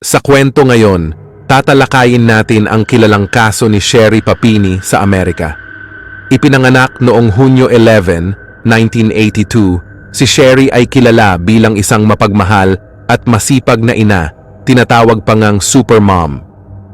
Sa kwento ngayon, tatalakayin natin ang kilalang kaso ni Sherry Papini sa Amerika. Ipinanganak noong Hunyo 11, 1982, si Sherry ay kilala bilang isang mapagmahal at masipag na ina, tinatawag pa ngang supermom.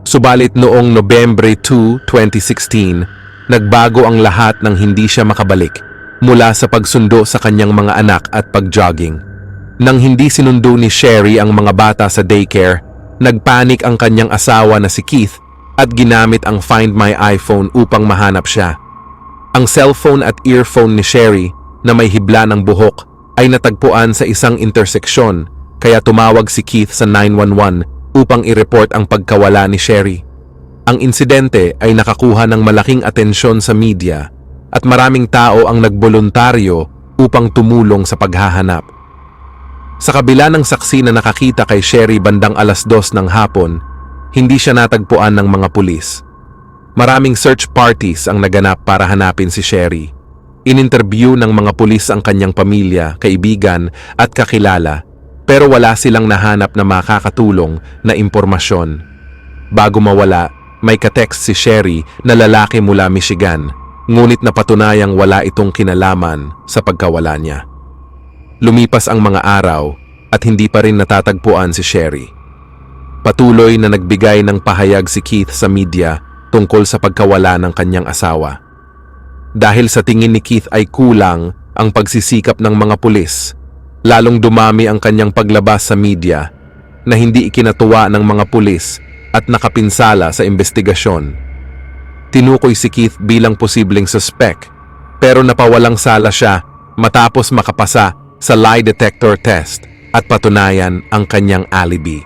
Subalit noong Nobyembre 2, 2016, nagbago ang lahat nang hindi siya makabalik mula sa pagsundo sa kanyang mga anak at pag-jogging. Nang hindi sinundo ni Sherry ang mga bata sa daycare, nagpanik ang kanyang asawa na si Keith at ginamit ang Find My iPhone upang mahanap siya. Ang cellphone at earphone ni Sherry na may hibla ng buhok ay natagpuan sa isang interseksyon, kaya tumawag si Keith sa 911 upang i-report ang pagkawala ni Sherry. Ang insidente ay nakakuha ng malaking atensyon sa media at maraming tao ang nagboluntaryo upang tumulong sa paghahanap. Sa kabila ng saksi na nakakita kay Sherry bandang 2:00 ng hapon, hindi siya natagpuan ng mga pulis. Maraming search parties ang naganap para hanapin si Sherry. Ininterview ng mga pulis ang kanyang pamilya, kaibigan at kakilala, pero wala silang nahanap na makakatulong na impormasyon. Bago mawala, may katext si Sherry na lalaki mula Michigan, ngunit napatunayang wala itong kinalaman sa pagkawala niya. Lumipas ang mga araw at hindi pa rin natatagpuan si Sherry. Patuloy na nagbigay ng pahayag si Keith sa media tungkol sa pagkawala ng kanyang asawa. Dahil sa tingin ni Keith ay kulang ang pagsisikap ng mga pulis, lalong dumami ang kanyang paglabas sa media na hindi ikinatuwa ng mga pulis at nakapinsala sa investigasyon. Tinukoy si Keith bilang posibleng suspect, pero napawalang sala siya matapos makapasa sa lie detector test at patunayan ang kanyang alibi.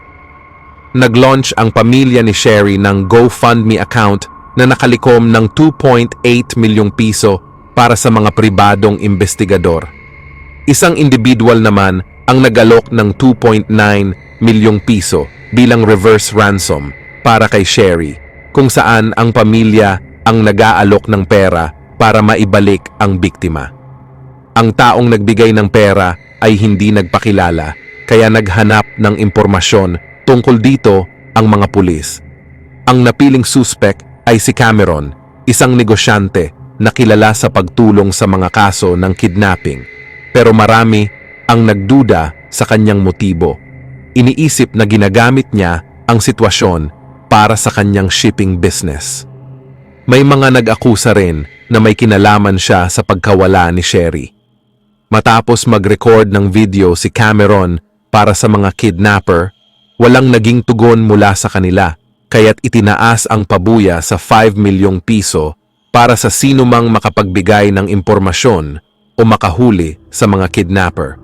Nag-launch ang pamilya ni Sherry ng GoFundMe account na nakalikom ng 2.8 milyong piso para sa mga pribadong investigador. Isang individual naman ang nag-alok ng 2.9 milyong piso bilang reverse ransom para kay Sherry, kung saan ang pamilya ang nag-aalok ng pera para maibalik ang biktima. Ang taong nagbigay ng pera ay hindi nagpakilala, kaya naghanap ng impormasyon tungkol dito ang mga pulis. Ang napiling suspect ay si Cameron, isang negosyante na kilala sa pagtulong sa mga kaso ng kidnapping. Pero marami ang nagduda sa kanyang motibo. Iniisip na ginagamit niya ang sitwasyon para sa kanyang shipping business. May mga nag-akusa rin na may kinalaman siya sa pagkawala ni Sherry. Matapos mag-record ng video si Cameron para sa mga kidnapper, walang naging tugon mula sa kanila, kaya't itinaas ang pabuya sa 5 milyong piso para sa sinumang makapagbigay ng impormasyon o makahuli sa mga kidnapper.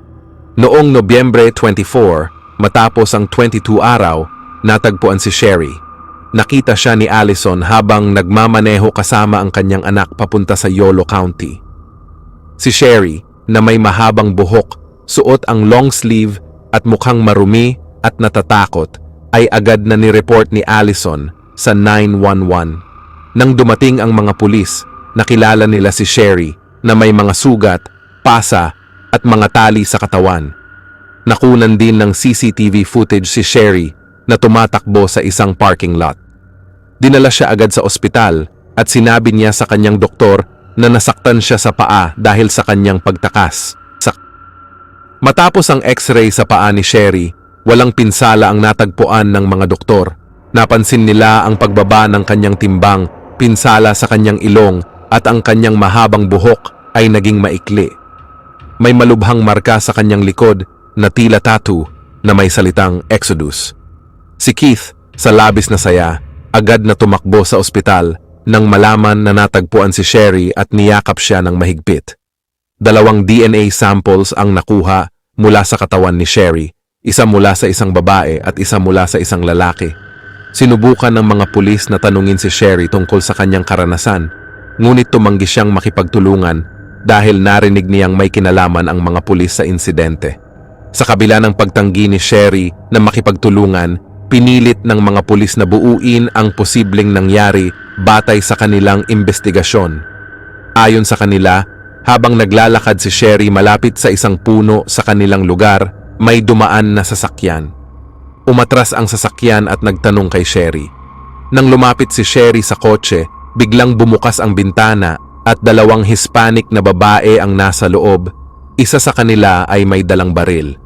Noong Nobyembre 24, matapos ang 22 araw, natagpuan si Sherry. Nakita siya ni Allison habang nagmamaneho kasama ang kanyang anak papunta sa Yolo County. Si Sherry, na may mahabang buhok, suot ang long sleeve at mukhang marumi at natatakot, ay agad na nireport ni Allison sa 911. Nang dumating ang mga pulis, nakilala nila si Sherry na may mga sugat, pasa at mga tali sa katawan. Nakunan din ng CCTV footage si Sherry na tumatakbo sa isang parking lot. Dinala siya agad sa ospital at sinabi niya sa kanyang doktor na nasaktan siya sa paa dahil sa kanyang pagtakas. Matapos ang x-ray sa paa ni Sherry, walang pinsala ang natagpuan ng mga doktor. Napansin nila ang pagbaba ng kanyang timbang, pinsala sa kanyang ilong at ang kanyang mahabang buhok ay naging maikli. May malubhang marka sa kanyang likod na tila tattoo na may salitang Exodus. Si Keith, sa labis na saya, agad na tumakbo sa ospital nang malaman na natagpuan si Sherry at niyakap siya ng mahigpit. 2 DNA samples ang nakuha mula sa katawan ni Sherry, isa mula sa isang babae at isa mula sa isang lalaki. Sinubukan ng mga pulis na tanungin si Sherry tungkol sa kanyang karanasan, ngunit tumanggi siyang makipagtulungan dahil narinig niyang may kinalaman ang mga pulis sa insidente. Sa kabila ng pagtanggi ni Sherry na makipagtulungan, pinilit ng mga pulis na buuin ang posibleng nangyari batay sa kanilang investigasyon. Ayon sa kanila, habang naglalakad si Sherry malapit sa isang puno sa kanilang lugar, may dumaan na sasakyan. Umatras ang sasakyan at nagtanong kay Sherry. Nang lumapit si Sherry sa kotse, biglang bumukas ang bintana at dalawang Hispanic na babae ang nasa loob. Isa sa kanila ay may dalang baril.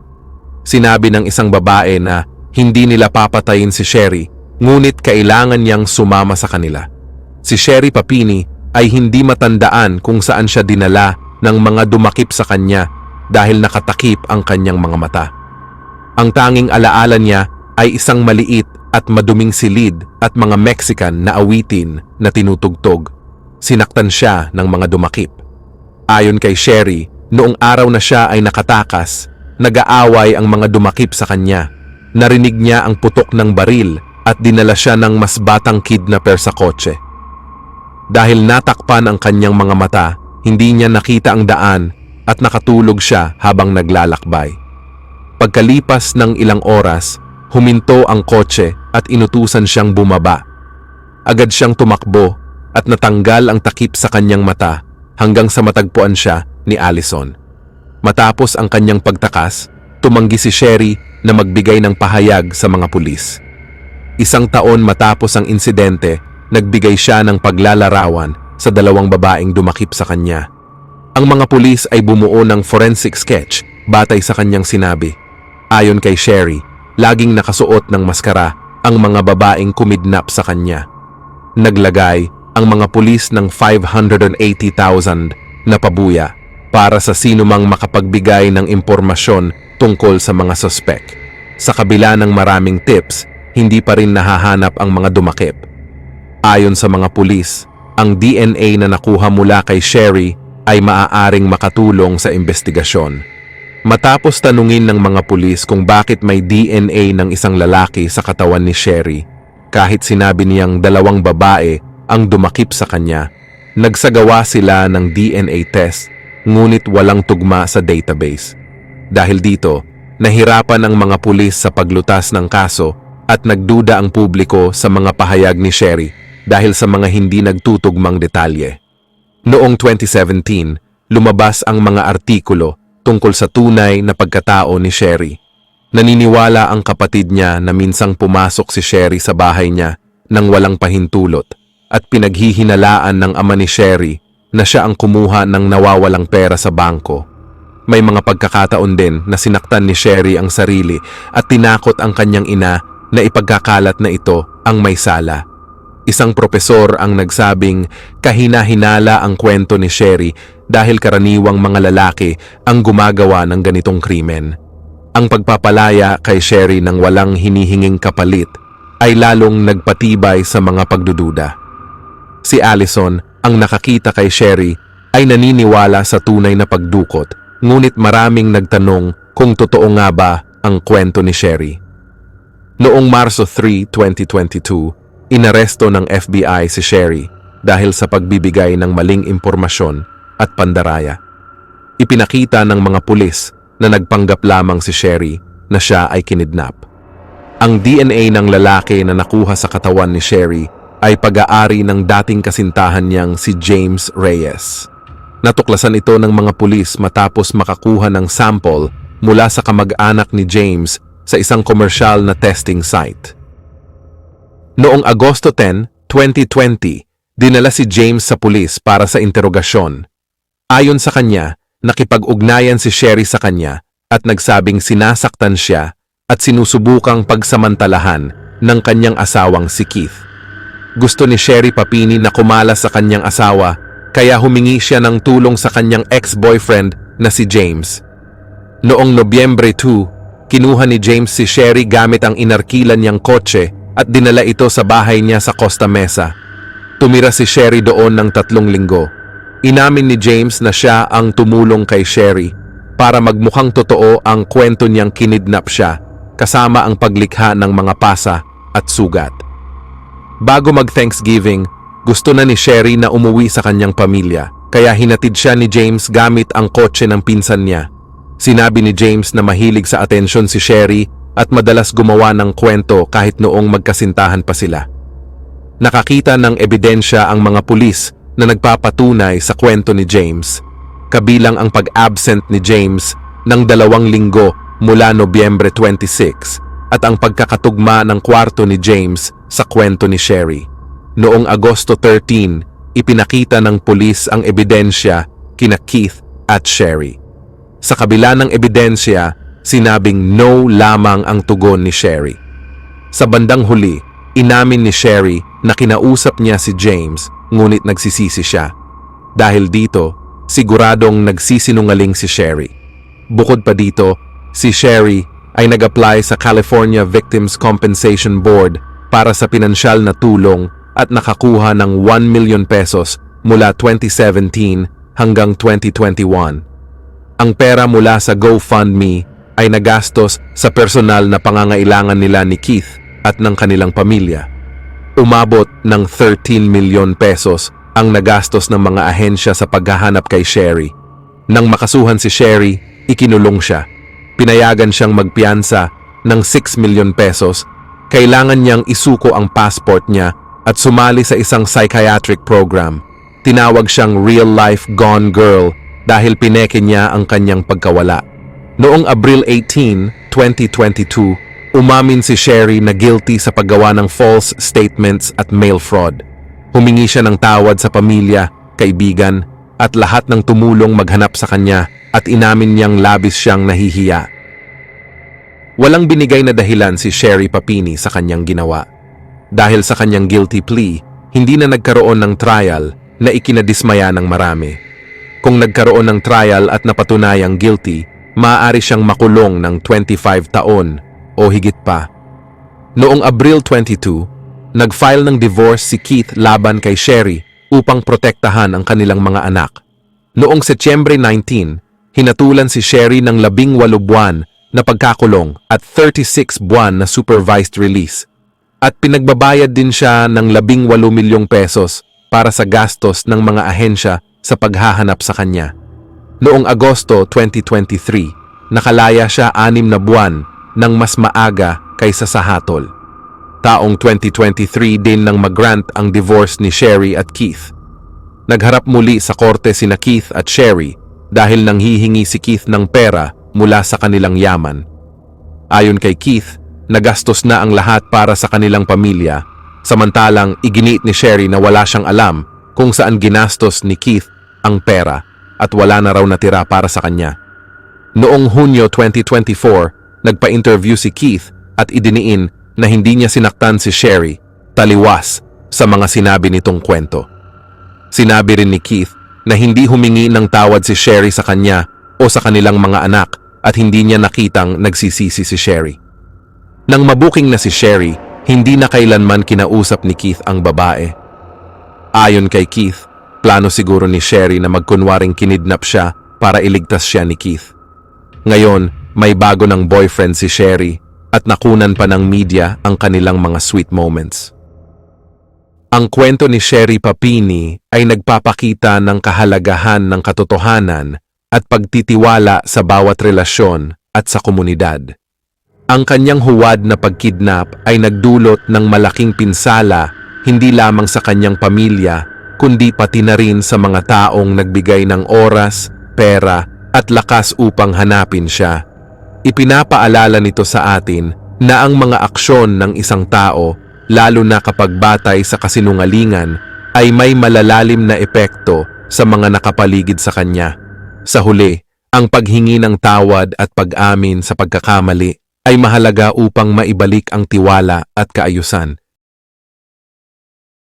Sinabi ng isang babae na hindi nila papatayin si Sherry, ngunit kailangan niyang sumama sa kanila. Si Sherry Papini ay hindi matandaan kung saan siya dinala ng mga dumakip sa kanya dahil nakatakip ang kanyang mga mata. Ang tanging alaala niya ay isang maliit at maduming silid at mga Mexican na awitin na tinutugtog. Sinaktan siya ng mga dumakip. Ayon kay Sherry, noong araw na siya ay nakatakas, nag-aaway ang mga dumakip sa kanya. Narinig niya ang putok ng baril at dinala siya ng mas batang kidnapper sa kotse. Dahil natakpan ang kanyang mga mata, hindi niya nakita ang daan at nakatulog siya habang naglalakbay. Pagkalipas ng ilang oras, huminto ang kotse at inutusan siyang bumaba. Agad siyang tumakbo at natanggal ang takip sa kanyang mata hanggang sa matagpuan siya ni Allison. Matapos ang kanyang pagtakas, tumanggi si Sherry na magbigay ng pahayag sa mga pulis. Isang taon matapos ang insidente, nagbigay siya ng paglalarawan sa dalawang babaeng dumakip sa kanya. Ang mga pulis ay bumuo ng forensic sketch batay sa kanyang sinabi. Ayon kay Sherry, laging nakasuot ng maskara ang mga babaeng kumidnap sa kanya. Naglagay ang mga pulis ng 580,000 na pabuya para sa sinumang makapagbigay ng impormasyon tungkol sa mga suspek. Sa kabila ng maraming tips, hindi pa rin nahahanap ang mga dumakip. Ayon sa mga pulis, ang DNA na nakuha mula kay Sherry ay maaaring makatulong sa investigasyon. Matapos tanungin ng mga pulis kung bakit may DNA ng isang lalaki sa katawan ni Sherry, kahit sinabi niyang dalawang babae ang dumakip sa kanya, nagsagawa sila ng DNA test ngunit walang tugma sa database. Dahil dito, nahirapan ang mga pulis sa paglutas ng kaso at nagduda ang publiko sa mga pahayag ni Sherry dahil sa mga hindi nagtutugmang detalye. Noong 2017, lumabas ang mga artikulo tungkol sa tunay na pagkatao ni Sherry. Naniniwala ang kapatid niya na minsang pumasok si Sherry sa bahay niya nang walang pahintulot at pinaghihinalaan ng ama ni Sherry na siya ang kumuha ng nawawalang pera sa bangko. May mga pagkakataon din na sinaktan ni Sherry ang sarili at tinakot ang kanyang ina na ipagkakalat na ito ang may sala. Isang propesor ang nagsabing kahina-hinala ang kwento ni Sherry dahil karaniwang mga lalaki ang gumagawa ng ganitong krimen. Ang pagpapalaya kay Sherry ng walang hinihinging kapalit ay lalong nagpatibay sa mga pagdududa. Si Allison, ang nakakita kay Sherry, ay naniniwala sa tunay na pagdukot, ngunit maraming nagtanong kung totoo nga ba ang kwento ni Sherry. Noong Marso 3, 2022, inaresto ng FBI si Sherry dahil sa pagbibigay ng maling impormasyon at pandaraya. Ipinakita ng mga pulis na nagpanggap lamang si Sherry na siya ay kinidnap. Ang DNA ng lalaki na nakuha sa katawan ni Sherry ay pag-aari ng dating kasintahan niyang si James Reyes. Natuklasan ito ng mga pulis matapos makakuha ng sample mula sa kamag-anak ni James sa isang komersyal na testing site. Noong Agosto 10, 2020, dinala si James sa pulis para sa interogasyon. Ayon sa kanya, nakipag-ugnayan si Sherry sa kanya at nagsabing sinasaktan siya at sinusubukang pagsamantalahan ng kanyang asawang si Keith. Gusto ni Sherry Papini na kumalas sa kanyang asawa kaya humingi siya ng tulong sa kanyang ex-boyfriend na si James. Noong Nobyembre 2, kinuha ni James si Sherry gamit ang inarkilan niyang kotse at dinala ito sa bahay niya sa Costa Mesa. Tumira si Sherry doon ng 3 linggo. Inamin ni James na siya ang tumulong kay Sherry para magmukhang totoo ang kwento niyang kinidnap siya kasama ang paglikha ng mga pasa at sugat. Bago mag-Thanksgiving, gusto na ni Sherry na umuwi sa kanyang pamilya kaya hinatid siya ni James gamit ang kotse ng pinsan niya. Sinabi ni James na mahilig sa atensyon si Sherry at madalas gumawa ng kwento kahit noong magkasintahan pa sila. Nakakita ng ebidensya ang mga pulis na nagpapatunay sa kwento ni James, kabilang ang pag-absent ni James ng 2 linggo mula Nobyembre 26 at ang pagkakatugma ng kwarto ni James sa kwento ni Sherry. Noong Agosto 13, ipinakita ng pulis ang ebidensya kina Keith at Sherry. Sa kabila ng ebidensya, sinabing no lamang ang tugon ni Sherry. Sa bandang huli, inamin ni Sherry na kinausap niya si James ngunit nagsisisi siya. Dahil dito, siguradong nagsisinungaling si Sherry. Bukod pa dito, si Sherry ay nag-apply sa California Victims Compensation Board para sa pinansyal na tulong at nakakuha ng 1 million pesos mula 2017 hanggang 2021. Ang pera mula sa GoFundMe ay nagastos sa personal na pangangailangan nila ni Keith at ng kanilang pamilya. Umabot ng 13 milyon pesos ang nagastos ng mga ahensya sa paghahanap kay Sherry. Nang makasuhan si Sherry, ikinulong siya. Pinayagan siyang magpiyansa ng 6 milyon pesos. Kailangan niyang isuko ang passport niya at sumali sa isang psychiatric program. Tinawag siyang real-life gone girl dahil pineke niya ang kanyang pagkawala. Noong Abril 18, 2022, umamin si Sherry na guilty sa paggawa ng false statements at mail fraud. Humingi siya ng tawad sa pamilya, kaibigan, at lahat ng tumulong maghanap sa kanya at inamin niyang labis siyang nahihiya. Walang binigay na dahilan si Sherry Papini sa kanyang ginawa. Dahil sa kanyang guilty plea, hindi na nagkaroon ng trial na ikinadismaya ng marami. Kung nagkaroon ng trial at napatunayang guilty, maaari siyang makulong ng 25 taon o higit pa. Noong Abril 22, nag-file ng divorce si Keith laban kay Sherry upang protektahan ang kanilang mga anak. Noong Setyembre 19, hinatulan si Sherry ng 18 buwan na pagkakulong at 36 buwan na supervised release. At pinagbabayad din siya ng 18 milyong pesos para sa gastos ng mga ahensya sa paghahanap sa kanya. Noong Agosto 2023, nakalaya siya 6 na buwan ng mas maaga kaysa sa hatol. Taong 2023 din nang mag-grant ang divorce ni Sherry at Keith. Nagharap muli sa korte sina Keith at Sherry dahil nanghihingi si Keith ng pera mula sa kanilang yaman. Ayon kay Keith, nagastos na ang lahat para sa kanilang pamilya, samantalang iginiit ni Sherry na wala siyang alam kung saan ginastos ni Keith ang pera at wala na raw natira para sa kanya. Noong Hunyo 2024, nagpa-interview si Keith at idiniin na hindi niya sinaktan si Sherry, taliwas sa mga sinabi nitong kwento. Sinabi rin ni Keith na hindi humingi ng tawad si Sherry sa kanya o sa kanilang mga anak at hindi niya nakitang nagsisisi si Sherry. Nang mabuking na si Sherry, hindi na kailanman kinausap ni Keith ang babae. Ayon kay Keith, plano siguro ni Sherry na magkunwaring kinidnap siya para iligtas siya ni Keith. Ngayon, may bago ng boyfriend si Sherry at nakunan pa ng media ang kanilang mga sweet moments. Ang kwento ni Sherry Papini ay nagpapakita ng kahalagahan ng katotohanan at pagtitiwala sa bawat relasyon at sa komunidad. Ang kanyang huwad na pagkidnap ay nagdulot ng malaking pinsala hindi lamang sa kanyang pamilya kundi pati na rin sa mga taong nagbigay ng oras, pera at lakas upang hanapin siya. Ipinapaalala nito sa atin na ang mga aksyon ng isang tao, lalo na kapag batay sa kasinungalingan, ay may malalalim na epekto sa mga nakapaligid sa kanya. Sa huli, ang paghingi ng tawad at pag-amin sa pagkakamali ay mahalaga upang maibalik ang tiwala at kaayusan.